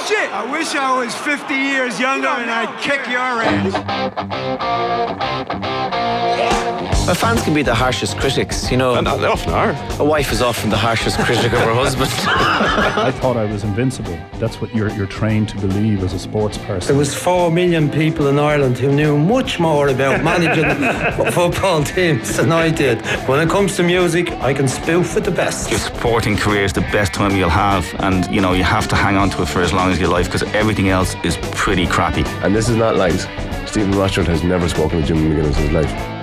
shit! I wish I was 50 years younger and I'd kick your ass. Well, fans can be the harshest critics, you know. And they often are. A wife is often the harshest critic of her husband. I thought I was invincible. That's what you're trained to believe as a sports person. There was 4 million people in Ireland who knew much more about managing football teams than I did. When it comes to music, I can spoof with the best. Your sporting career is the best time you'll have, and you know you have to hang on to it for as long as you like, because everything else is pretty crappy. And this is not lies. Stephen Rothschild has never spoken to Jim McGuinness in his life.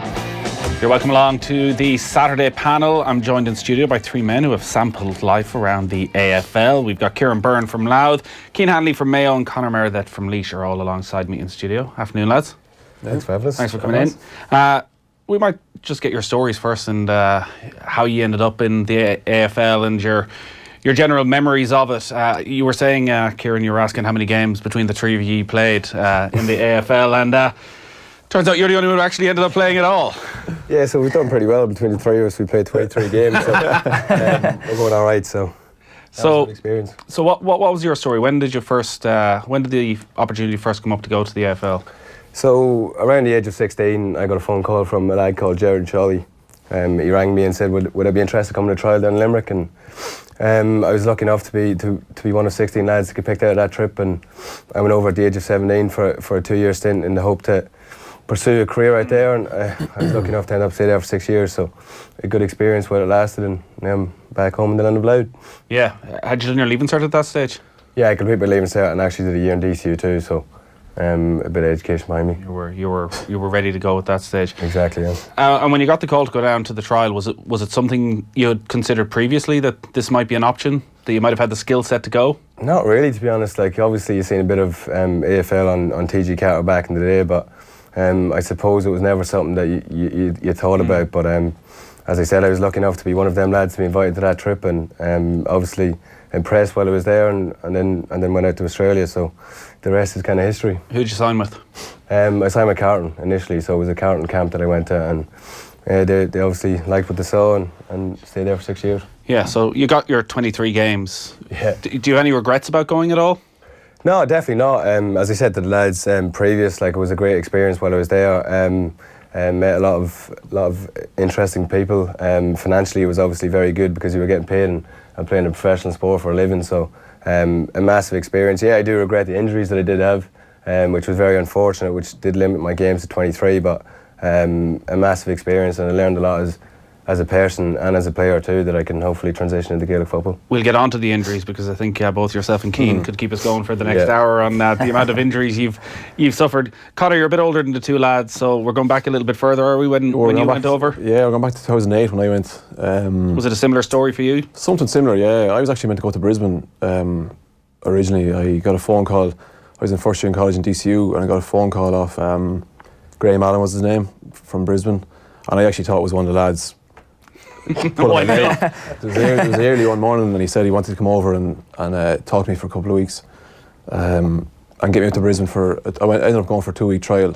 You're welcome along to the Saturday panel. I'm joined in studio by 3 men who have sampled life around the AFL. We've got Ciaran Byrne from Louth, Cian Hanley from Mayo, and Conor Meredith from Laois are all alongside me in studio. Afternoon, lads. Thanks for having us. Thanks for coming in. We might just get your stories first and how you ended up in the AFL and your general memories of it. You were saying, Ciaran, you were asking how many games between the 3 of you played in the AFL, and turns out you're the only one who actually ended up playing it all. Yeah, so we've done pretty well between the 3 of us. We played 23 games, so we're going all right. So that was a good experience. So what was your story? When did the opportunity first come up to go to the AFL? So around the age of 16, I got a phone call from a lad called Gerard Chawley. He rang me and said, would I be interested in coming to trial down in Limerick? And I was lucky enough to be one of 16 lads to get picked out of that trip, and I went over at the age of 17 for a 2-year stint in the hope to pursue a career right there, and I was lucky enough to end up staying there for 6 years, so a good experience while it lasted, and now I'm back home in the land of Louth. Yeah, had you done your leaving cert at that stage? Yeah, I completed my leaving cert and actually did a year in DCU too, so a bit of education behind me. You were ready to go at that stage. Exactly, yeah. And when you got the call to go down to the trial, was it something you had considered previously, that this might be an option, that you might have had the skill set to go? Not really, to be honest. Like, obviously you've seen a bit of AFL on TG Carter back in the day, but I suppose it was never something that you thought about. But as I said, I was lucky enough to be one of them lads to be invited to that trip, and obviously impressed while I was there, and then went out to Australia. So the rest is kind of history. Who'd you sign with? I signed with Carton initially, so it was a Carton camp that I went to, and they obviously liked what they saw and stayed there for 6 years. Yeah, so you got your 23 games. Yeah. Do you have any regrets about going at all? No, definitely not. As I said to the lads previous, like, it was a great experience while I was there. Met a lot of interesting people. Financially, it was obviously very good because you were getting paid and playing a professional sport for a living. So a massive experience. Yeah, I do regret the injuries that I did have, which was very unfortunate, which did limit my games to 23. But a massive experience, and I learned a lot as a person and as a player too, that I can hopefully transition into Gaelic football. We'll get on to the injuries, because I think both yourself and Cian could keep us going for the next hour on the amount of injuries you've suffered. Conor, you're a bit older than the 2 lads, so we're going back a little bit further, are we, when you went over? Yeah, we're going back to 2008 when I went. Was it a similar story for you? Something similar, yeah. I was actually meant to go to Brisbane originally. I got a phone call. I was in first year in college in DCU, and I got a phone call off Graham Allen was his name, from Brisbane, and I actually thought it was one of the lads. It was early one morning, and he said he wanted to come over and talk to me for a couple of weeks, and get me out to Brisbane I ended up going for a 2-week trial,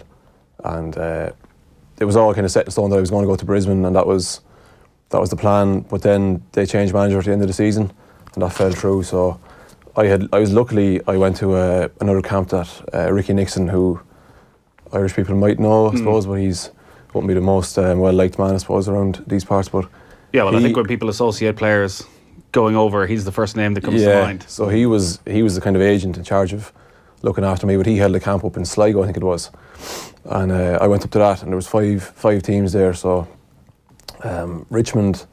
and it was all kind of set in stone that I was going to go to Brisbane, and that was the plan. But then they changed manager at the end of the season, and that fell through. So I went to another camp that Ricky Nixon, who Irish people might know, I suppose, but he's wouldn't be the most well-liked man, I suppose, around these parts. But yeah, well, I think when people associate players going over, he's the first name that comes to mind. So he was the kind of agent in charge of looking after me, but he held a camp up in Sligo, I think it was, and I went up to that, and there was five teams there. So Richmond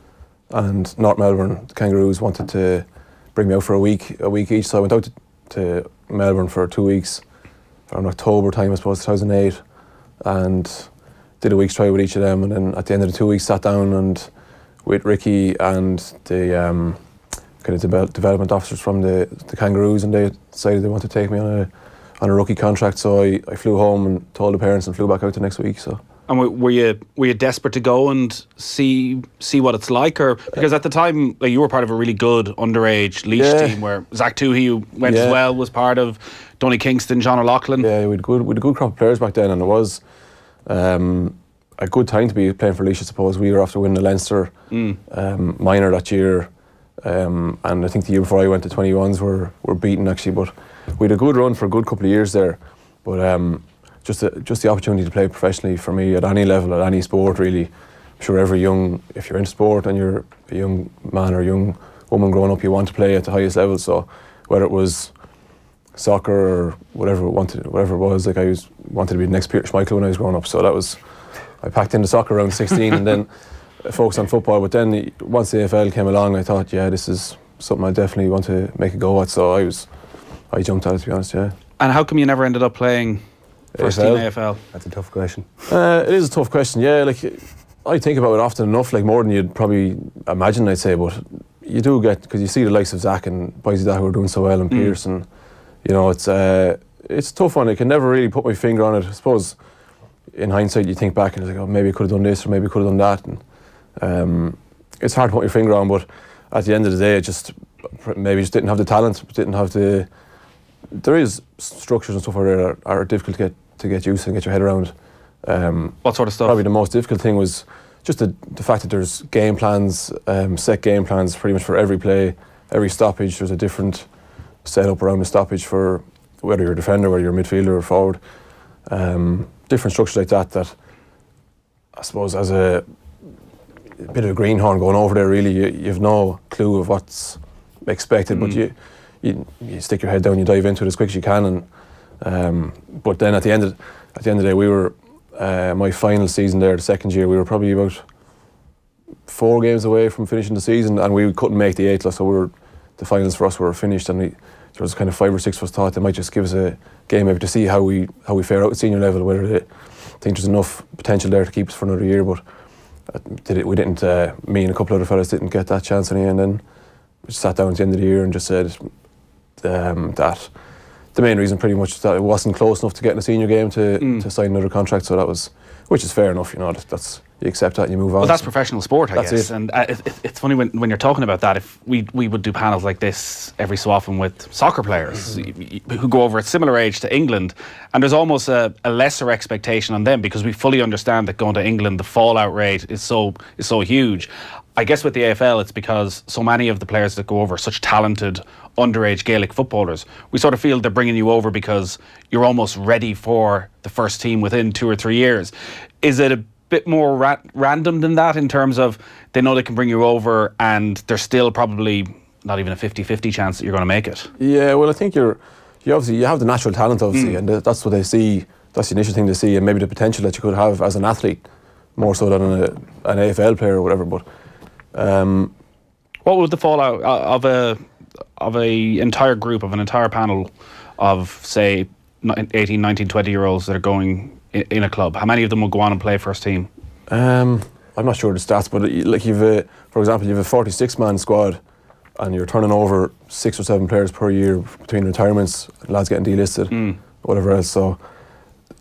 and North Melbourne, the Kangaroos, wanted to bring me out for a week each. So I went out to Melbourne for 2 weeks around October time, I suppose, 2008, and did a week's trial with each of them, and then at the end of the 2 weeks sat down and with Ricky and the kind of development officers from the Kangaroos, and they decided they wanted to take me on a rookie contract. So I flew home and told the parents and flew back out the next week. So. And were you desperate to go and see what it's like, or because at the time, like, you were part of a really good underage Laois team where Zach Toohey, who went as well, was part of, Donny Kingston, John O'Loughlin. Yeah, we had a good crop of players back then, and it was a good time to be playing for Laois, I suppose. We were after winning the Leinster minor that year, and I think the year before I went to 21s were beaten actually, but we had a good run for a good couple of years there, but just the opportunity to play professionally for me at any level, at any sport really. I'm sure if you're into sport and you're a young man or a young woman growing up, you want to play at the highest level. So whether it was soccer or whatever it was, like I wanted to be the next Peter Schmeichel when I was growing up. So I packed into soccer around 16 and then focused on football. But then once the AFL came along, I thought, yeah, this is something I definitely want to make a go at. So I jumped at it, to be honest. Yeah. And how come you never ended up playing first team AFL? That's a tough question. It is a tough question. Yeah, like I think about it often enough, like more than you'd probably imagine, I'd say. But you do get, because you see the likes of Zach and boys like that who are doing so well, and Pierce, and you know, it's a tough one. I can never really put my finger on it. I suppose in hindsight, you think back and it's like, oh, maybe I could have done this or maybe I could have done that, and it's hard to put your finger on. But at the end of the day, it just didn't have the talent, didn't have the. There is structures and stuff that are difficult to get used to and get your head around. What sort of stuff? Probably the most difficult thing was just the fact that there's game plans, set game plans pretty much for every play, every stoppage. There's a different setup around the stoppage for whether you're a defender, whether you're a midfielder or forward. Different structures like that I suppose as a bit of a greenhorn going over there, really, you have no clue of what's expected, but you stick your head down, you dive into it as quick as you can, and but then at the end of the day, we were my final season there, the second year, we were probably about 4 games away from finishing the season, and we couldn't make the 8th, so the finals for us were finished, and there was kind of 5 or 6 of us thought they might just give us a game maybe to see how we fare out at senior level, whether they think there's enough potential there to keep us for another year. But we didn't. Me and a couple of other fellas didn't get that chance in the end. And we just sat down at the end of the year and just said that the main reason pretty much that it wasn't close enough to get in a senior game to sign another contract. So that was, which is fair enough, you know. That's you accept that and you move on. Well, that's professional sport, I that's guess. it. And it's funny when you're talking about that. If we would do panels like this every so often with soccer players who go over at similar age to England, and there's almost a lesser expectation on them because we fully understand that going to England, the fallout rate is so huge. I guess with the AFL, it's because so many of the players that go over are such talented underage Gaelic footballers. We sort of feel they're bringing you over because you're almost ready for the first team within 2 or 3 years. Is it a bit more random than that in terms of they know they can bring you over and there's still probably not even a 50-50 chance that you're going to make it? Yeah, well, I think you obviously have the natural talent, obviously, and that's what they see. That's the initial thing they see, and maybe the potential that you could have as an athlete, more so than an AFL player or whatever. But what would the fallout of a entire group, of an entire panel of, say, 18, 19, 20-year-olds that are going in a club, how many of them will go on and play first team? I'm not sure the stats, but like for example, you have a 46-man squad and you're turning over 6 or 7 players per year between retirements, lads getting delisted, whatever else. So,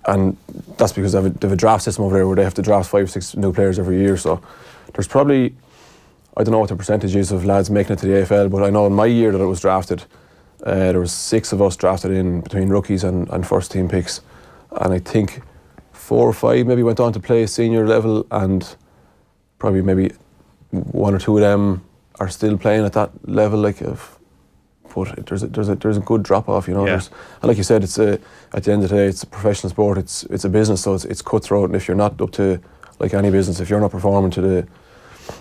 and that's because they have a draft system over there where they have to draft 5 or 6 new players every year. So there's probably, I don't know what the percentage is of lads making it to the AFL, but I know in my year that it was drafted, there was 6 of us drafted in between rookies and first team picks, and I think 4 or 5 maybe went on to play senior level, and probably maybe 1 or 2 of them are still playing at that level. But there's a good drop off, you know. Yeah. And like you said, it's at the end of the day, it's a professional sport. It's a business, so it's cutthroat. And if you're not up to, like any business, if you're not performing to the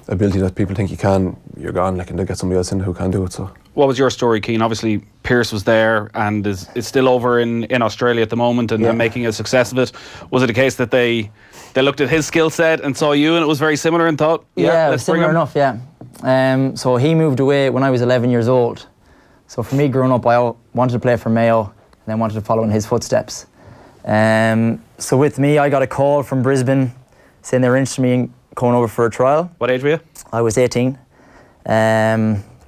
ability that people think you can, you're gone. And they'll get somebody else in who can do it. So. What was your story, Cian? Obviously, Pierce was there and is still over in Australia at the moment and making a success of it. Was it a case that they looked at his skill set and saw you and it was very similar and thought, yeah, it was similar enough, yeah. So he moved away when I was 11 years old. So for me, growing up, I wanted to play for Mayo and then wanted to follow in his footsteps. So with me, I got a call from Brisbane saying they were interested in me in coming over for a trial. What age were you? I was 18.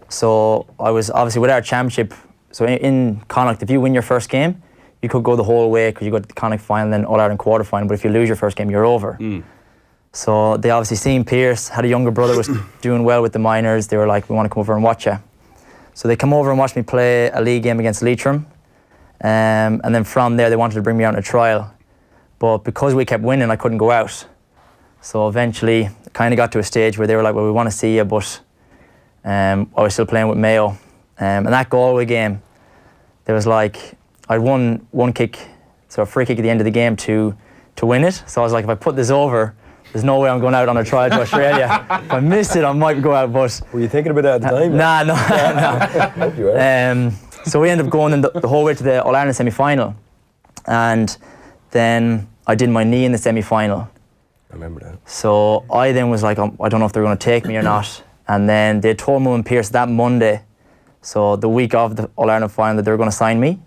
So I was obviously with our championship. So in Connacht, if you win your first game, you could go the whole way because you got the Connacht final and All-Ireland quarter-final. But if you lose your first game, you're over. So they obviously seen Pierce, had a younger brother, was doing well with the minors. They were like, we want to come over and watch you. So they come over and watch me play a league game against Leitrim. And then from there, they wanted to bring me out on a trial. But because we kept winning, I couldn't go out. So eventually, it kind of got to a stage where they were like, well, we want to see you, but I was still playing with Mayo. And that Galway game, there was like, I'd won one kick, so a free kick at the end of the game to win it. So I was like, if I put this over, there's no way I'm going out on a trial to Australia. If I miss it, I might go out, but... Were you thinking about that at the time? No. Hope you were. So we ended up going in the whole way to the All-Ireland semi-final. And then I did my knee in the semi-final. I remember that. So I then was like, I don't know if they're going to take me or not. And then they told Mum and Pierce that Monday, so the week of the All-Ireland final, that they were going to sign me.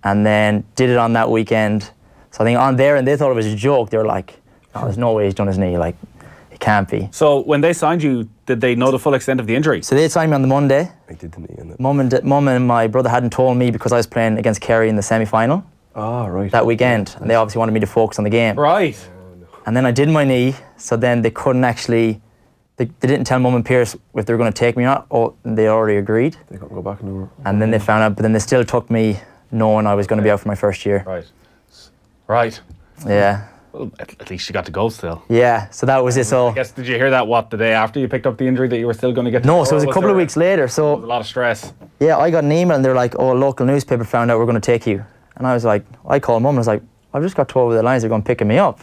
And then did it on that weekend. So I think on there, and they thought it was a joke. They were like, no, there's no way he's done his knee. Like, it can't be. So when they signed you, did they know the full extent of the injury? So they signed me on the Monday. I did the knee in it. Mum and my brother hadn't told me because I was playing against Kerry in the semi-final Right. that weekend. And they obviously wanted me to focus on the game. Right. And then I did my knee, so then they couldn't actually... They didn't tell Mum and Pierce if they were going to take me or not. Oh, they already agreed. They couldn't go back and then they found out, but then they still took me knowing I was going to be out for my first year. Right. Yeah. Well, at least you got to go still. Yeah, so that was it. So I guess, did you hear that, the day after you picked up the injury, that you were still going to get... No, so it was a couple of weeks later. There was a lot of stress. Yeah, I got an email and they're like, oh, a local newspaper found out we're going to take you. And I was like, I called Mum and I was like, I've just got told over the lines they're going to pick me up.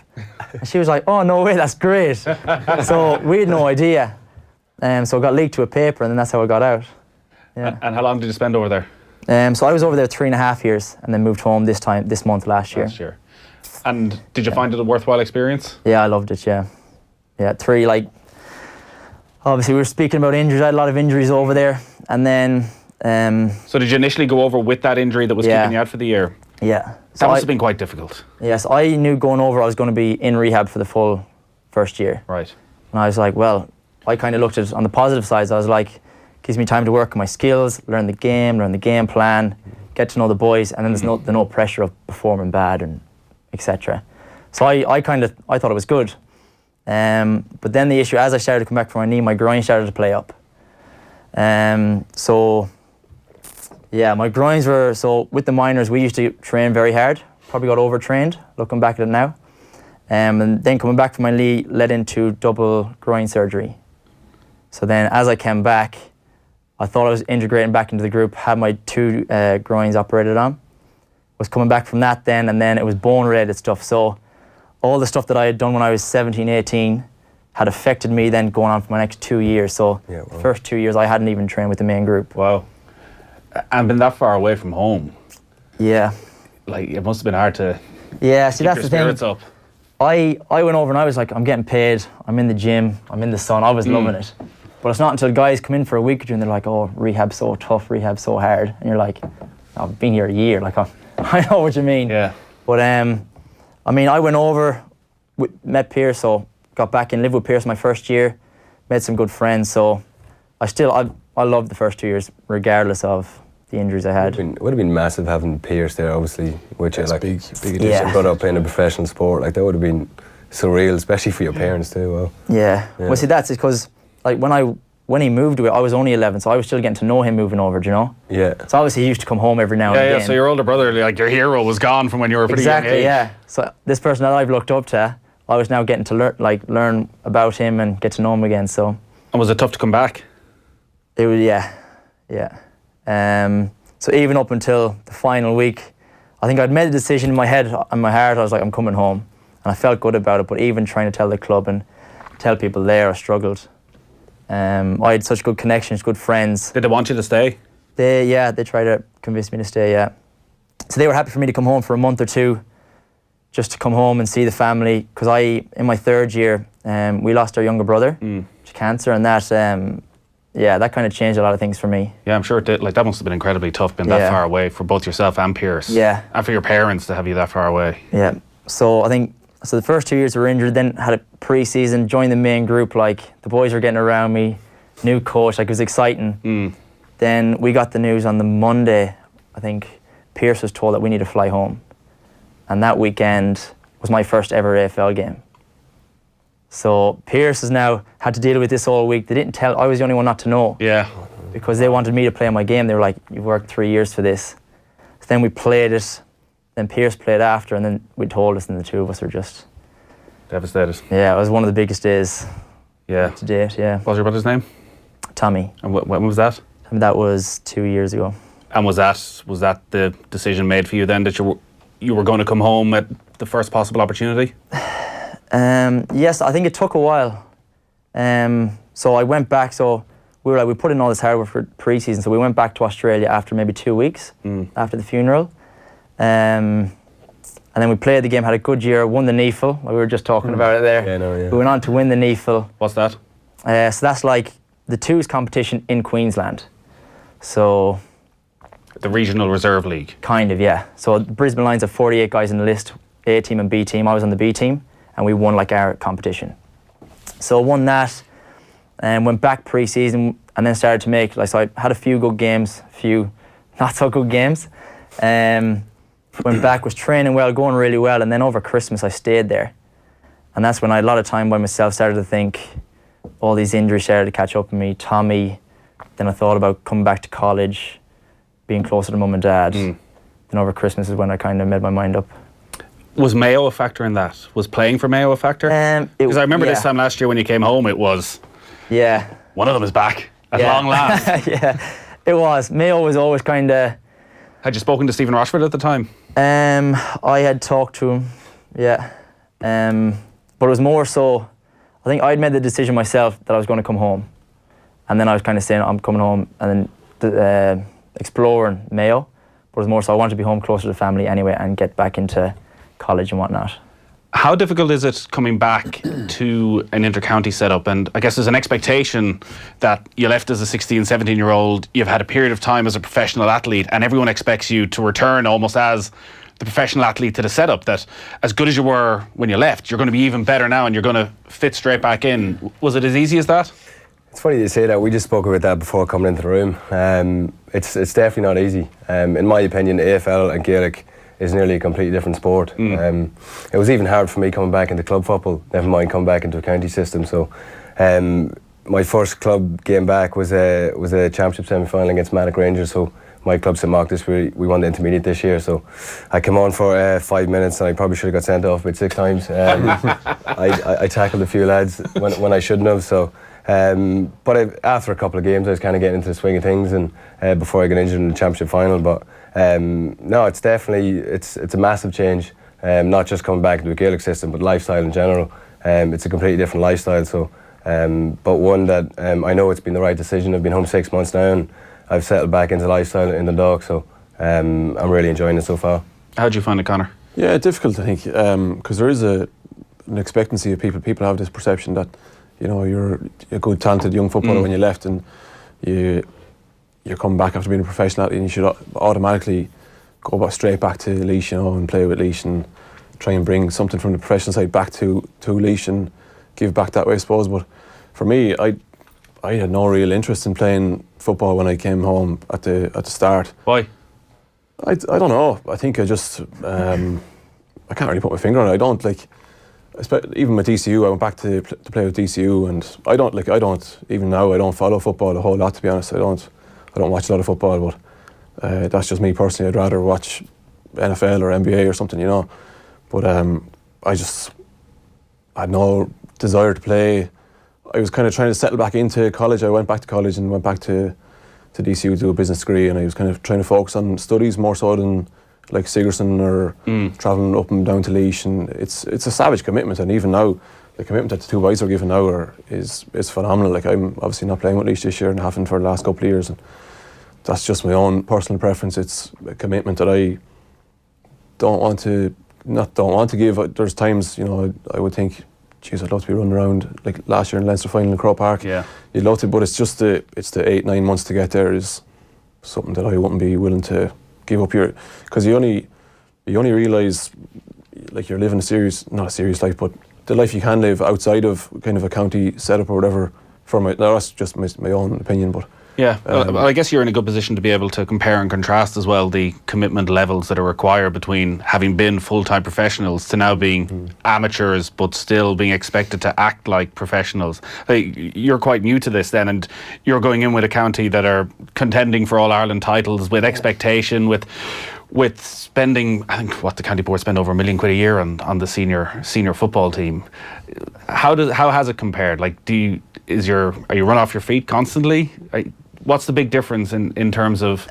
And she was like, oh, no way, that's great. So we had no idea. So it got leaked to a paper and then that's how I got out. Yeah. And how long did you spend over there? So I was over there 3.5 years and then moved home this month last year. And did you find it a worthwhile experience? Yeah, I loved it, yeah. Yeah, obviously we were speaking about injuries. I had a lot of injuries over there. And then... so did you initially go over with that injury that was keeping you out for the year? Yeah. That must have been quite difficult. Yes, I knew going over I was going to be in rehab for the full first year. Right. And I was like, well, I kind of looked at it on the positive side. I was like, gives me time to work on my skills, learn the game plan, get to know the boys, and then there's no pressure of performing bad and etc. So I thought it was good. But then the issue, as I started to come back from my knee, my groin started to play up. So yeah, my groins were, so with the minors we used to train very hard, probably got overtrained looking back at it now. And then coming back from my knee led into double groin surgery. So then as I came back, I thought I was integrating back into the group, had my 2 groins operated on. Was coming back from that then, and then it was bone related stuff. So all the stuff that I had done when I was 17, 18 had affected me then going on for my next 2 years. So the first 2 years I hadn't even trained with the main group. Wow. And been that far away from home. Yeah. Like, it must have been hard to see, that's your the spirits thing. up. I went over and I was like, I'm getting paid, I'm in the gym, I'm in the sun, I was loving it. But it's not until guys come in for a week or two and they're like, oh, rehab's so tough, rehab's so hard. And you're like, I've been here a year, like, I know what you mean. Yeah. But, I mean, I went over, met Pierce, so got back and lived with Pierce my first year, made some good friends, so I loved the first 2 years, regardless of the injuries I had. It would have been massive having Pierce there, obviously, which is like big addition. Yeah. Brought up in a professional sport, like that would have been surreal, especially for your parents too. Well, yeah. Well, see, that's because like when he moved away, I was only 11, so I was still getting to know him moving over. Do you know? Yeah. So obviously he used to come home every now and again. Yeah. So your older brother, like your hero, was gone from when you were a pretty young age. Yeah. So this person that I've looked up to, I was now getting to learn about him and get to know him again. So. And was it tough to come back? It was, yeah. So even up until the final week, I think I'd made a decision in my head and my heart. I was like, I'm coming home, and I felt good about it. But even trying to tell the club and tell people there, I struggled. I had such good connections, good friends. Did they want you to stay? They tried to convince me to stay. Yeah. So they were happy for me to come home for a month or two, just to come home and see the family. Because in my 3rd year, we lost our younger brother to cancer, and that that kind of changed a lot of things for me. Yeah, I'm sure it did. Like, that must have been incredibly tough, being that far away for both yourself and Pierce. Yeah. And for your parents to have you that far away. Yeah. So I think, the first 2 years we were injured, then had a pre-season, joined the main group, like, the boys were getting around me, new coach, like, it was exciting. Then we got the news on the Monday, I think Pierce was told that we need to fly home. And that weekend was my first ever AFL game. So Pierce has now had to deal with this all week. They didn't tell, I was the only one not to know. Yeah. Because they wanted me to play my game. They were like, you've worked 3 years for this. So then we played it, then Pierce played after, and then we told us, and the two of us were just... Devastated. Yeah, it was one of the biggest days to date, yeah. What was your brother's name? Tommy. And when was that? That was 2 years ago. And was that the decision made for you then, that you were going to come home at the first possible opportunity? Yes, I think it took a while. So I went back. So we put in all this hard work for pre-season. So we went back to Australia after maybe 2 weeks after the funeral. And then we played the game, had a good year, won the NEAFL. We were just talking about it there. Yeah. We went on to win the NEAFL. What's that? So that's like the twos competition in Queensland. So The Regional Reserve League. kind of, yeah. So Brisbane Lions have 48 guys in the list, A team and B team. I was on the B team, and we won like our competition. So I won that, and went back pre-season, and then started to make, so I had a few good games, a few not so good games. Went back, was training well, going really well, and then over Christmas I stayed there. And that's when I had a lot of time by myself, started to think, all these injuries started to catch up with me, Tommy. Then I thought about coming back to college, being closer to mum and dad. Then over Christmas is when I kind of made my mind up. Was Mayo a factor in that? Was playing for Mayo a factor? Because I remember this time last year when you came home, it was, one of them is back at long last. Yeah, it was. Mayo was always kind of... Had you spoken to Stephen Rochford at the time? I had talked to him, yeah. But it was more so, I think I'd made the decision myself that I was going to come home. And then I was kind of saying, I'm coming home, and then exploring Mayo. But it was more so I wanted to be home closer to the family anyway and get back into college and whatnot. How difficult is it coming back to an inter-county setup? And I guess there's an expectation that you left as a 16, 17-year-old, you've had a period of time as a professional athlete, and everyone expects you to return almost as the professional athlete to the setup, that as good as you were when you left, you're going to be even better now and you're going to fit straight back in. Was it as easy as that? It's funny you say that. We just spoke about that before coming into the room. It's definitely not easy. In my opinion, AFL and Gaelic is nearly a completely different sport. It was even hard for me coming back into club football, never mind coming back into a county system. So my first club game back was a championship semi-final against Manic Rangers. So my club, St Mark's, we won the intermediate this year. So I came on for 5 minutes and I probably should have got sent off about 6 times. I tackled a few lads when I shouldn't have. So, but after a couple of games I was kind of getting into the swing of things, and before I got injured in the championship final. But no, it's definitely it's a massive change. Not just coming back into a Gaelic system, but lifestyle in general. It's a completely different lifestyle. So, but one that I know it's been the right decision. I've been home 6 months now, and I've settled back into lifestyle in the Dog. So I'm really enjoying it so far. How'd you find it, Conor? Yeah, difficult, I think, because there is an expectancy of people. People have this perception that, you know, you're a good, talented young footballer when you left, and you're coming back after being a professional athlete, and you should automatically go straight back to Laois, you know, and play with Laois and try and bring something from the professional side back to Laois and give back that way, I suppose. But for me, I had no real interest in playing football when I came home at the start. Why? I don't know. I think I just I can't really put my finger on it. I don't like. Even with DCU, I went back to play with DCU, and I don't even now. I don't follow football a whole lot, to be honest. I don't watch a lot of football, but that's just me personally. I'd rather watch NFL or NBA or something, you know. But I had no desire to play. I was kind of trying to settle back into college. I went back to college and went back to DCU to do a business degree, and I was kind of trying to focus on studies more so than like Sigerson or travelling up and down to Laois. And it's a savage commitment, and even now the commitment that the two boys are given now is phenomenal. Like, I'm obviously not playing with Laois this year and haven't for the last couple of years, and that's just my own personal preference. It's a commitment that I don't want to give. There's times, you know, I would think, geez, I'd love to be running around like last year in Leinster final in Croke Park. Yeah, you'd love to, but it's the 8-9 months to get there is something that I wouldn't be willing to give up here, because you only realise, like, you're living not a serious life, but the life you can live outside of kind of a county setup or whatever. That's just my own opinion, but yeah. Well, I guess you're in a good position to be able to compare and contrast as well the commitment levels that are required between having been full-time professionals to now being amateurs, but still being expected to act like professionals. You're quite new to this then, and you're going in with a county that are contending for All-Ireland titles with expectation, with spending, I think, what the county board spend over £1 million a year on the senior football team. How has it compared? Like, are you run off your feet constantly? what's the big difference in terms of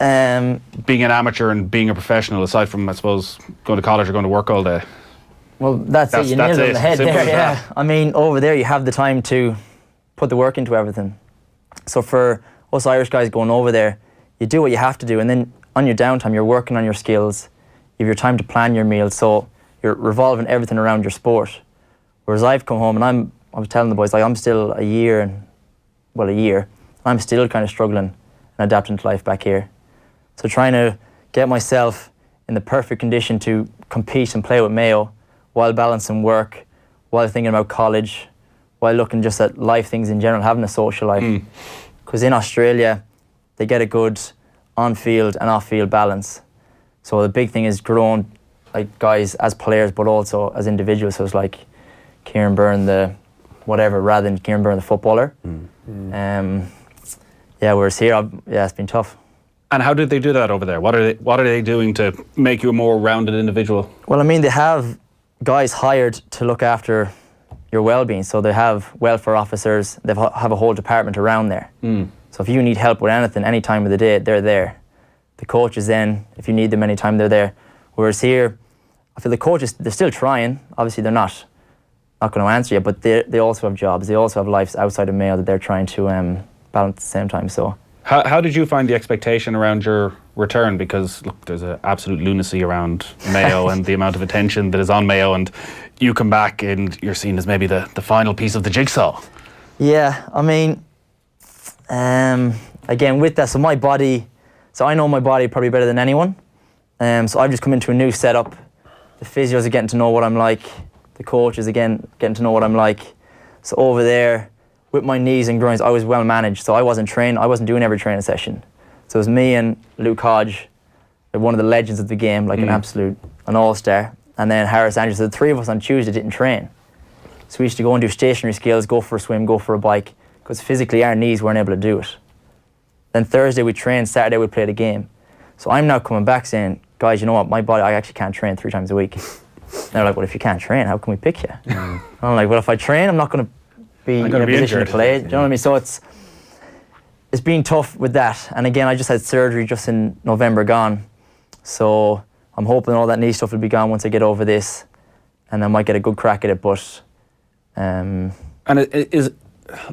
being an amateur and being a professional, aside from, I suppose, going to college or going to work all day? Well, that's it. You nailed it on the head there. Yeah. I mean, over there you have the time to put the work into everything. So for us Irish guys going over there, you do what you have to do, and then on your downtime you're working on your skills. You have your time to plan your meals, so you're revolving everything around your sport. Whereas I've come home and I was telling the boys, like, I'm still a year. I'm still kind of struggling and adapting to life back here. So trying to get myself in the perfect condition to compete and play with Mayo while balancing work, while thinking about college, while looking just at life things in general, having a social life. Because in Australia, they get a good on-field and off-field balance. So the big thing is growing like guys as players, but also as individuals. So it's like Ciaran Byrne, the whatever, rather than Ciaran Byrne, the footballer. Whereas here, it's been tough. And how did they do that over there? What are they doing to make you a more rounded individual? Well, I mean, they have guys hired to look after your well-being. So they have welfare officers. They have a whole department around there. So if you need help with anything, any time of the day, they're there. The coaches then, if you need them anytime, they're there. Whereas here, I feel the coaches, they're still trying. Obviously, they're not going to answer you, but they also have jobs. They also have lives outside of Mayo that they're trying to balance at the same time. So, how did you find the expectation around your return? Because look, there's an absolute lunacy around Mayo and the amount of attention that is on Mayo, and you come back and you're seen as maybe the final piece of the jigsaw. Yeah, I mean, again with that, so my body, so I know my body probably better than anyone. So I've just come into a new setup. The physios are getting to know what I'm like. The coaches again getting to know what I'm like. So over there, with my knees and groins, I was well managed. So I wasn't doing every training session. So it was me and Luke Hodge, one of the legends of the game, like an all-star. And then Harris Andrews. So the three of us on Tuesday didn't train. So we used to go and do stationary skills, go for a swim, go for a bike, because physically our knees weren't able to do it. Then Thursday we trained, Saturday we played a game. So I'm now coming back saying, guys, you know what, my body, I actually can't train 3 times a week. And they're like, well, if you can't train, how can we pick you? And I'm like, well, if I train, I'm not going to be in a position to play. Do you know what I mean? So it's been tough with that. And again, I just had surgery just in November gone. So I'm hoping all that knee stuff will be gone once I get over this, and I might get a good crack at it. But and it is,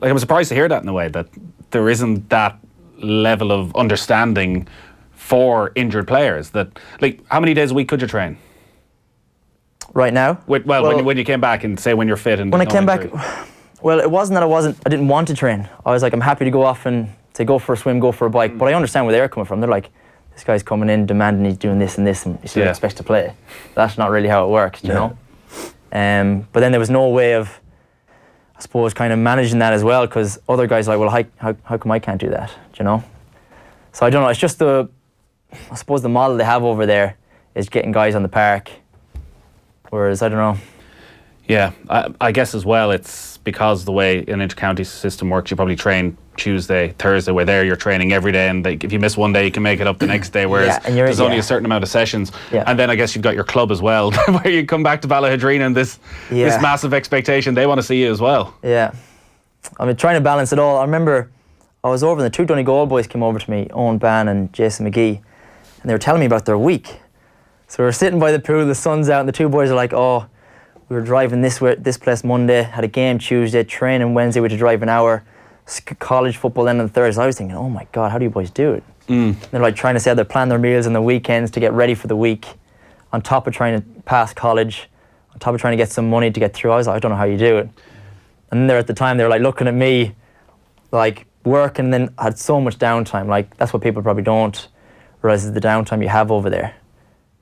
like, I'm surprised to hear that in a way, that there isn't that level of understanding for injured players. That, like, how many days a week could you train right now? When you came back, and say when you're fit and when I came back, well, it wasn't that I didn't want to train. I was like, I'm happy to go off and say go for a swim, go for a bike. But I understand where they're coming from. They're like, this guy's coming in demanding he's doing this and this, and he still expects to play. That's not really how it works, you know. But then there was no way of, I suppose, kind of managing that as well, because other guys are like, well, how come I can't do that? Do you know? So I don't know. It's just I suppose the model they have over there is getting guys on the park, whereas I don't know. Yeah, I guess as well, it's because the way an inter-county system works, you probably train Tuesday, Thursday, where there you're training every day, and if you miss one day, you can make it up the next day, whereas there's only a certain amount of sessions. And then I guess you've got your club as well, where you come back to Ballahadrina and this massive expectation. They want to see you as well. Yeah. I mean, trying to balance it all. I remember I was over and the 2 Donegal boys came over to me, Owen Ban and Jason McGee, and they were telling me about their week. So we were sitting by the pool, the sun's out, and the 2 boys are like, oh, we were driving this place Monday, had a game Tuesday, training Wednesday, we had to drive an hour, college football then on Thursday. I was thinking, oh my God, how do you boys do it? They're like trying to say how they plan their meals on the weekends to get ready for the week, on top of trying to pass college, on top of trying to get some money to get through. I was like, I don't know how you do it. And then at the time, they were like looking at me, like working, and then had so much downtime. Like, that's what people probably don't realize, is the downtime you have over there.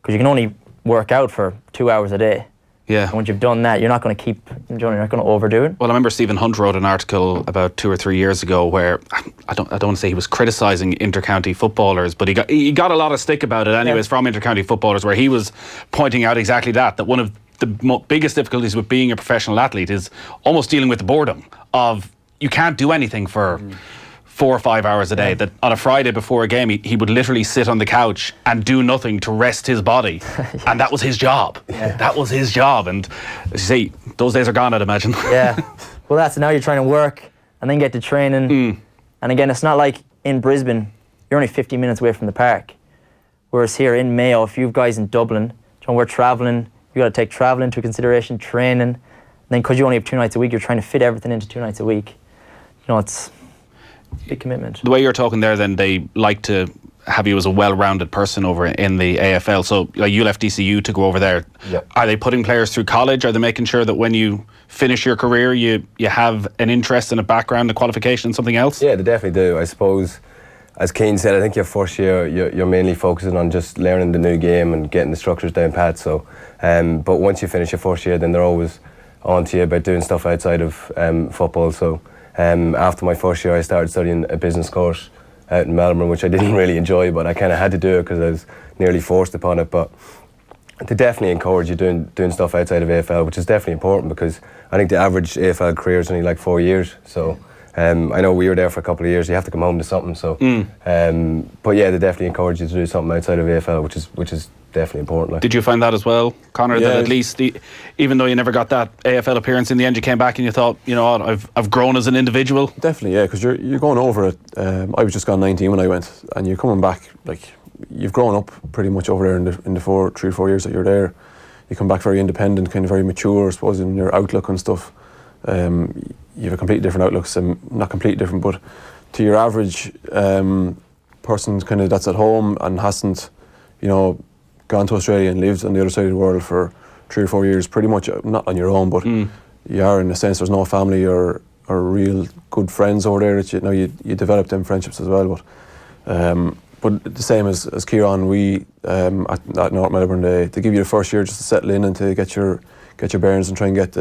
Because you can only work out for 2 hours a day. Yeah. And once you've done that, you're not going to you're not going to overdo it. Well, I remember Stephen Hunt wrote an article about 2 or 3 years ago where I don't want to say he was criticising inter-county footballers, but he got a lot of stick about it anyways from inter-county footballers, where he was pointing out exactly that one of the biggest difficulties with being a professional athlete is almost dealing with the boredom of you can't do anything for 4 or 5 hours a day. That on a Friday before a game, he would literally sit on the couch and do nothing to rest his body. And that was his job. That was his job. And as you say, those days are gone, I'd imagine. Well, that's now you're trying to work and then get to training. And again, it's not like in Brisbane, you're only 50 minutes away from the park. Whereas here in Mayo, if you've guys in Dublin, we're travelling, you got to take travel into consideration, training, and then because you only have 2 nights a week, you're trying to fit everything into 2 nights a week. It's a big commitment. The way you're talking there, then they like to have you as a well-rounded person over in the AFL. So like you left DCU to go over there. Yep. Are they putting players through college? Are they making sure that when you finish your career, you have an interest and a background, a qualification, and something else? Yeah, they definitely do. I suppose, as Cian said, I think your first year you're mainly focusing on just learning the new game and getting the structures down pat. So, but once you finish your first year, then they're always on to you about doing stuff outside of football. So after my first year, I started studying a business course out in Melbourne, which I didn't really enjoy, but I kind of had to do it because I was nearly forced upon it. But they definitely encourage you doing stuff outside of AFL, which is definitely important because I think the average AFL career is only like 4 years. So I know we were there for a couple of years. You have to come home to something. So, but yeah, they definitely encourage you to do something outside of AFL, which is definitely important. Like. Did you find that as well, Conor? Yeah. That at least, even though you never got that AFL appearance, in the end you came back and you thought, you know what, I've grown as an individual. Definitely, yeah, because you're going over it. I was just gone 19 when I went, and you're coming back like you've grown up pretty much over there in the 3 or 4 years that you're there. You come back very independent, kind of very mature, I suppose, in your outlook and stuff. You have a completely different outlook, so not completely different, but to your average person, kind of that's at home and hasn't, gone to Australia and lived on the other side of the world for 3 or 4 years, pretty much not on your own, but you are, in a sense. There's no family or real good friends over there that you develop them friendships as well. But the same as Ciaran, we at North Melbourne, they give you the first year just to settle in and to get your bearings and try and get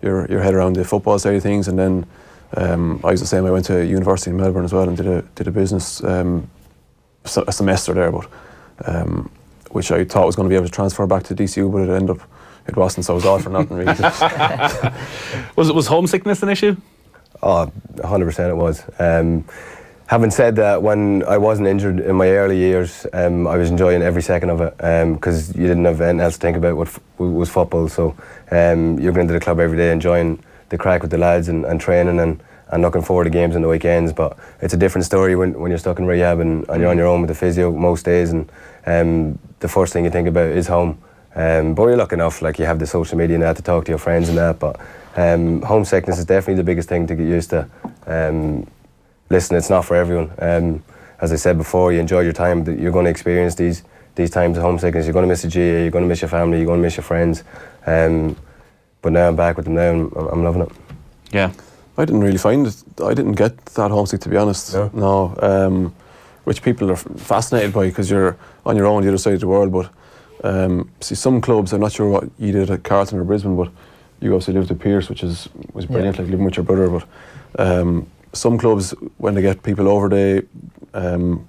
your head around the football side of things. And then I was the same. I went to university in Melbourne as well and did a business a semester there, but which I thought was going to be able to transfer back to DCU, but it wasn't. So it was all for nothing really. Was homesickness an issue? Oh, 100% it was. Having said that, when I wasn't injured in my early years, I was enjoying every second of it because you didn't have anything else to think about what was football. So you're going to the club every day, enjoying the crack with the lads and training and looking forward to games on the weekends. But it's a different story when you're stuck in rehab and you're on your own with the physio most days, and the first thing you think about is home. But you're lucky enough, like you have the social media and that to talk to your friends and that. But homesickness is definitely the biggest thing to get used to. Listen, it's not for everyone. As I said before, you enjoy your time, but you're going to experience these times of homesickness. You're going to miss the GA, you're going to miss your family, you're going to miss your friends. But now I'm back with them now and I'm loving it. Yeah. I didn't really find it. I didn't get that homesick, to be honest. No. Which people are fascinated by because you're on your own the other side of the world. But see, some clubs, I'm not sure what you did at Carlton or Brisbane, but you obviously lived at Pierce, which was brilliant, like living with your brother. But some clubs, when they get people over, they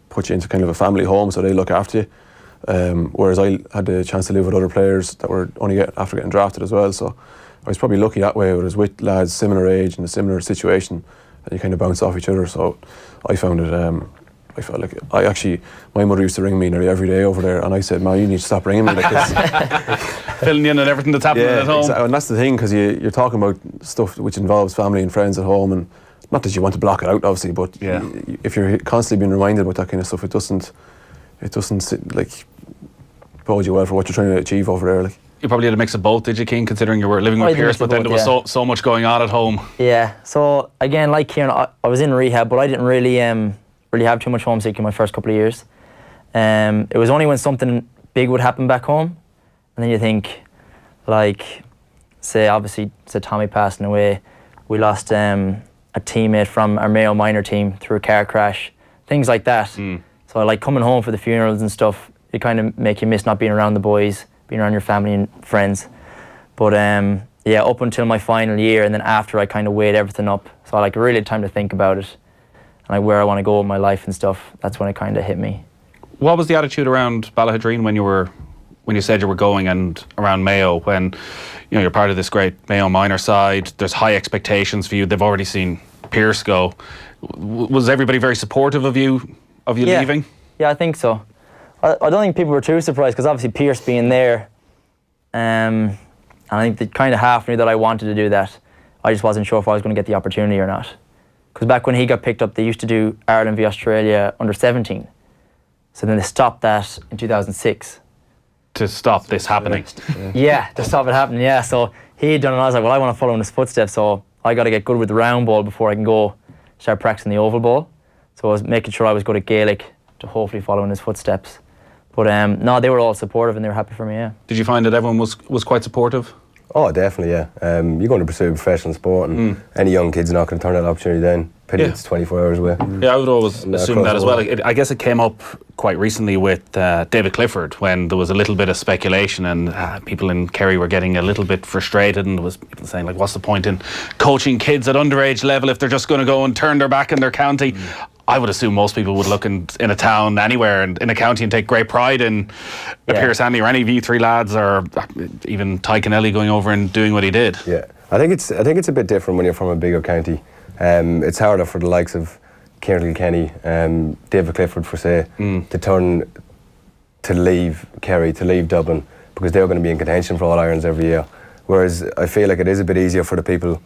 put you into kind of a family home, so they look after you. Whereas I had the chance to live with other players that were only after getting drafted as well. So I was probably lucky that way. I was with lads similar age in a similar situation, and you kind of bounce off each other. So I found it. I felt like my mother used to ring me nearly every day over there, and I said, "Ma, you need to stop ringing me like this." Filling in and everything that's happening at home. Exactly. And that's the thing, because you're talking about stuff which involves family and friends at home, and not that you want to block it out, obviously, but if you're constantly being reminded about that kind of stuff, it doesn't sit, like, bode you well for what you're trying to achieve over there. Like. You probably had a mix of both, did you, Cian, considering you were living with Pierce, but then there was so much going on at home. Yeah, so again, like Ciaran, I was in rehab, but I didn't really have too much homesick in my first couple of years. It was only when something big would happen back home, and then you think, like, say Tommy passing away, we lost a teammate from our Mayo minor team through a car crash, things like that. So like coming home for the funerals and stuff, it kind of make you miss not being around the boys, being around your family and friends. But up until my final year, and then after, I kind of weighed everything up. So I really had time to think about it and like where I want to go with my life and stuff. That's when it kind of hit me. What was the attitude around Ballahadreen when you said you were going, and around Mayo, when you're part of this great Mayo minor side? There's high expectations for you. They've already seen Pierce go. Was everybody very supportive of you leaving? Yeah, I think so. I don't think people were too surprised, because obviously Pierce being there, and I think they kind of half knew that I wanted to do that. I just wasn't sure if I was going to get the opportunity or not. Because back when he got picked up, they used to do Ireland v Australia under 17. So then they stopped that in 2006. To stop this happening. Yeah, to stop it happening, yeah. So he had done it, and I was like, well, I want to follow in his footsteps, so I got to get good with the round ball before I can go start practicing the oval ball. So I was making sure I was good at Gaelic to hopefully follow in his footsteps. But no, they were all supportive and they were happy for me, yeah. Did you find that everyone was quite supportive? Oh, definitely, yeah. You're going to pursue professional sport, and any young kid's not going to turn that opportunity down. Pity it's 24 hours away. Yeah, I would always assume that as well. I guess it came up quite recently with David Clifford when there was a little bit of speculation and people in Kerry were getting a little bit frustrated, and there was people saying, like, what's the point in coaching kids at underage level if they're just going to go and turn their back in their county? I would assume most people would look in a town anywhere in a county and take great pride in Pierce Hanley or any V3 lads, or even Ty Kennelly going over and doing what he did. Yeah, I think it's a bit different when you're from a bigger county. It's harder for the likes of Ciaran Kenny, David Clifford, for say, to leave Kerry, to leave Dublin, because they're going to be in contention for All Irons every year. Whereas I feel like it is a bit easier for the people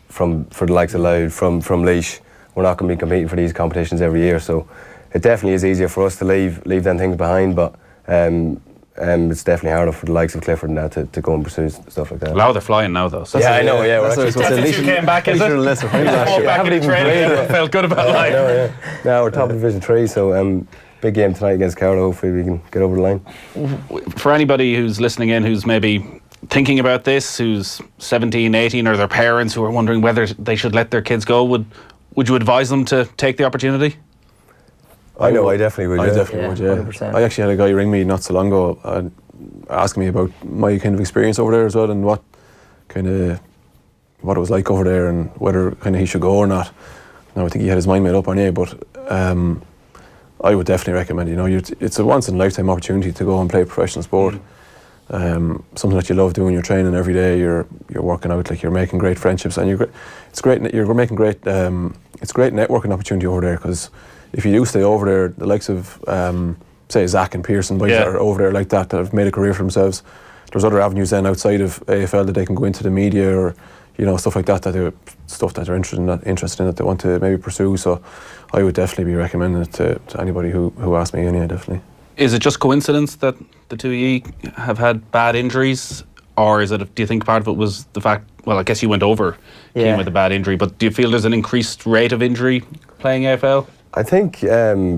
for the likes of Louth, from Laois. We're not going to be competing for these competitions every year, so it definitely is easier for us to leave them things behind, but it's definitely harder for the likes of Clifford now to go and pursue stuff like that. Now they're flying now, though. So yeah, I know, yeah. That's since you came back, is it? Back in training, everyone felt good about life. No, yeah. Now we're top of Division 3, so big game tonight against Carlow. Hopefully we can get over the line. For anybody who's listening in who's maybe thinking about this, who's 17, 18, or their parents who are wondering whether they should let their kids go, would you advise them to take the opportunity? I know, I definitely would. I definitely would, yeah. 100%. I actually had a guy ring me not so long ago asking me about my kind of experience over there as well, and what it was like over there, and whether kind of he should go or not. Now I think he had his mind made up on it, but I would definitely recommend. It's a once in a lifetime opportunity to go and play professional sport. Something that you love doing. You're training every day. You're working out. Like, you're making great friendships, and it's great. You're making great. It's great networking opportunity over there, because if you do stay over there, the likes of say Zach and Pearson, boys that are over there like that have made a career for themselves. There's other avenues then outside of AFL that they can go into the media, or stuff like that. Stuff that they're interested in that they want to maybe pursue. So I would definitely be recommending it to anybody who asks me. Yeah, definitely. Is it just coincidence that the two of you have had bad injuries, or do you think part of it was the fact? Well, I guess you went over came with a bad injury, but do you feel there's an increased rate of injury playing AFL? I think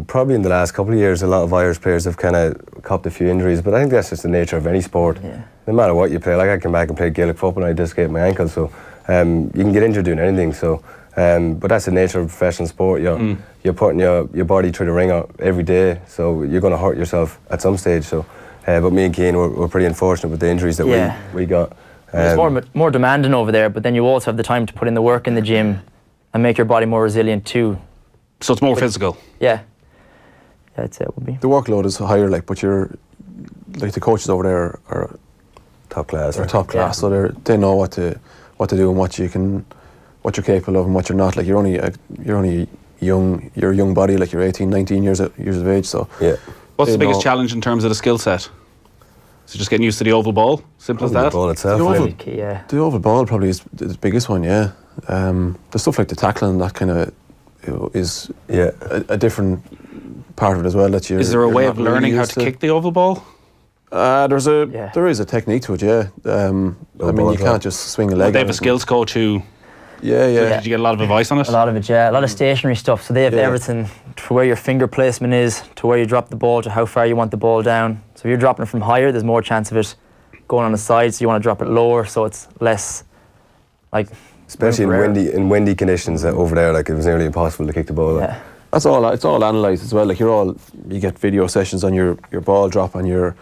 probably in the last couple of years, a lot of Irish players have kind of copped a few injuries, but I think that's just the nature of any sport. Yeah. No matter what you play, like I came back and played Gaelic football and I dislocated my ankle, so you can get injured doing anything. So, but that's the nature of professional sport. You're putting your body through the ringer every day, so you're going to hurt yourself at some stage. So, but me and Cian were pretty unfortunate with the injuries that we got. It's more demanding over there, but then you also have the time to put in the work in the gym and make your body more resilient too. So it's more physical. Yeah, I'd say it would be. The workload is higher, but the coaches over there are top class. They're top class, so they know what to do and what you're capable of and what you're not. Like, you're a young body. Like, you're 18, 19 years of age. So yeah. What's the biggest challenge in terms of the skill set? Is it just getting used to the oval ball? Simple as that. The ball itself. The oval ball probably is the biggest one. Yeah. The stuff like the tackling, that kind of is a different part of it as well. Is there a way of learning how to kick the oval ball? There is a technique to it. Yeah. You can't just swing a leg. They have a skills coach who. Yeah. Did you get a lot of advice on it? A lot of it, yeah. A lot of stationary stuff. So they have everything to where your finger placement is, to where you drop the ball, to how far you want the ball down. So if you're dropping it from higher, there's more chance of it going on the side. So you want to drop it lower, so it's less like. Especially in windy conditions over there, like, it was nearly impossible to kick the ball. Yeah. It's all analysed as well. Like, you get video sessions on your ball drop and your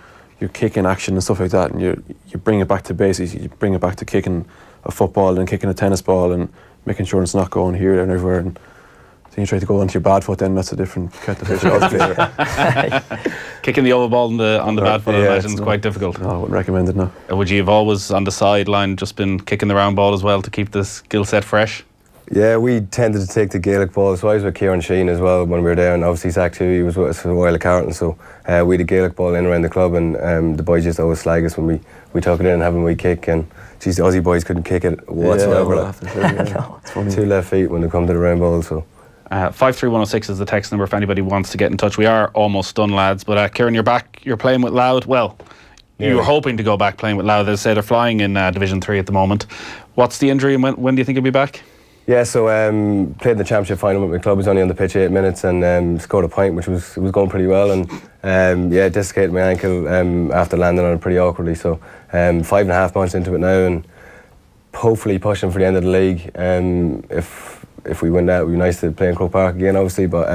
kicking action and stuff like that, and you bring it back to basics. You bring it back to kicking a football and kicking a tennis ball and making sure it's not going here, there and everywhere. And then you try to go onto your bad foot, then that's a different kettle of fish altogether. Kicking the oval ball on the bad foot, I imagine, is quite difficult. No, I wouldn't recommend it, no. Would you have always on the sideline just been kicking the round ball as well to keep the skill set fresh? Yeah, we tended to take the Gaelic ball, so I was with Ciaran Sheen as well when we were there, and obviously Zach too, he was with us for a while at Carlton, so we had the Gaelic ball in around the club, and the boys just always slag us when we took it in and have a wee kick, and geez, the Aussie boys couldn't kick it whatsoever. Yeah, 2 left feet when they come to the round ball, so. 53106 is the text number if anybody wants to get in touch. We are almost done, lads, but Ciaran, you're back, you're playing with Louth. Well, you were hoping to go back playing with Louth. As I say, they're flying in Division 3 at the moment. What's the injury and when do you think you'll be back? Yeah, so played in the championship final with my club. I was only on the pitch 8 minutes and scored a point, which was going pretty well. And dislocated my ankle after landing on it pretty awkwardly. So 5.5 months into it now, and hopefully pushing for the end of the league. If we win that, it would be nice to play in Croke Park again, obviously. But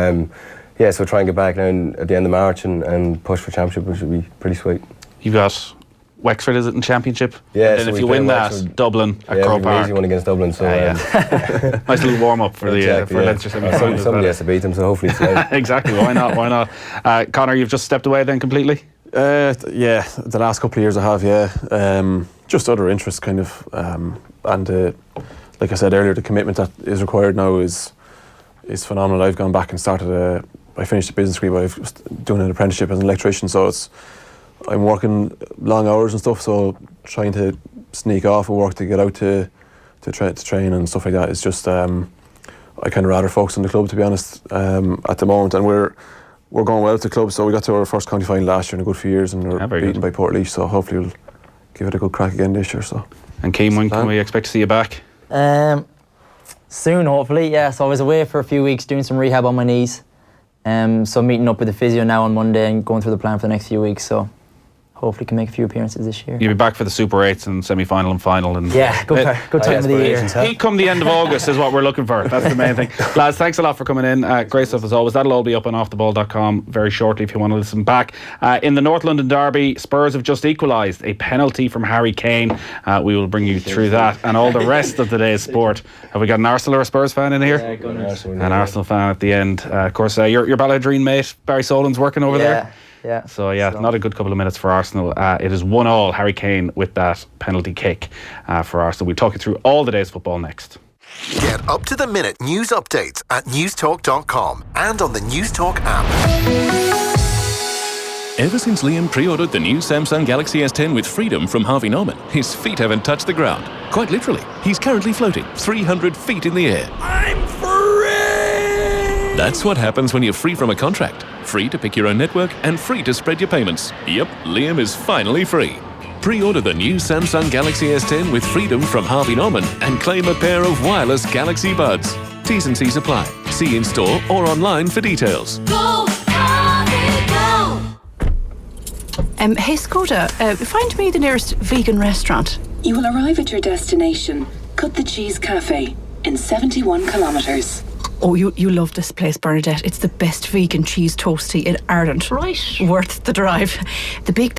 so try and get back now at the end of March and push for championship, which would be pretty sweet. You've got Wexford, is it, in championship? Yeah. And then so if you win that, Wexford, Dublin at Croke Park. Easy one against Dublin. So nice little warm up for exactly, the Leinster semi-final. Somebody has to beat them, so hopefully it's nice. Exactly. Why not? Conor, you've just stepped away then completely. The last couple of years I have. Just other interests, kind of, and like I said earlier, the commitment that is required now is phenomenal. I've gone back and started. I finished a business degree, but I was doing an apprenticeship as an electrician, so I'm working long hours and stuff, so trying to sneak off and work to get out to train and stuff like that is just I kind of rather focus on the club, to be honest, at the moment. And we're going well at the club, so we got to our first county final last year in a good few years, and we're beaten by Portlaoise, so hopefully we'll give it a good crack again this year. So. And Cian, when can we expect to see you back? Soon, hopefully. Yeah, so I was away for a few weeks doing some rehab on my knees. So meeting up with the physio now on Monday and going through the plan for the next few weeks. So hopefully can make a few appearances this year. You'll be back for the Super 8s and semi-final and final. And good time of the year. Peak come the end of August is what we're looking for. That's the main thing. Lads, thanks a lot for coming in. Great stuff as always. That'll all be up on offtheball.com very shortly if you want to listen back. In the North London derby, Spurs have just equalised. A penalty from Harry Kane. We will bring you through that and all the rest of today's sport. Have we got an Arsenal or a Spurs fan in here? An Arsenal fan at the end. Of course, your Balladrine mate, Barry Solan's working over there. Yeah. So not a good couple of minutes for Arsenal. It is 1-1 Harry Kane with that penalty kick for Arsenal. We'll talk you through all the day's football next. Get up to the minute news updates at newstalk.com and on the Newstalk app. Ever since Liam pre-ordered the new Samsung Galaxy S10 with freedom from Harvey Norman, his feet haven't touched the ground. Quite literally, he's currently floating 300 feet in the air. I'm free! That's what happens when you're free from a contract. Free to pick your own network and free to spread your payments. Yep, Liam is finally free. Pre-order the new Samsung Galaxy S10 with freedom from Harvey Norman and claim a pair of wireless Galaxy Buds. T's and C's apply. See in store or online for details. Go, Harvey, go! Hey Skoda, find me the nearest vegan restaurant. You will arrive at your destination, Cut the Cheese Cafe, in 71 kilometres. Oh, you love this place, Bernadette. It's the best vegan cheese toastie in Ireland. Right. Worth the drive. The big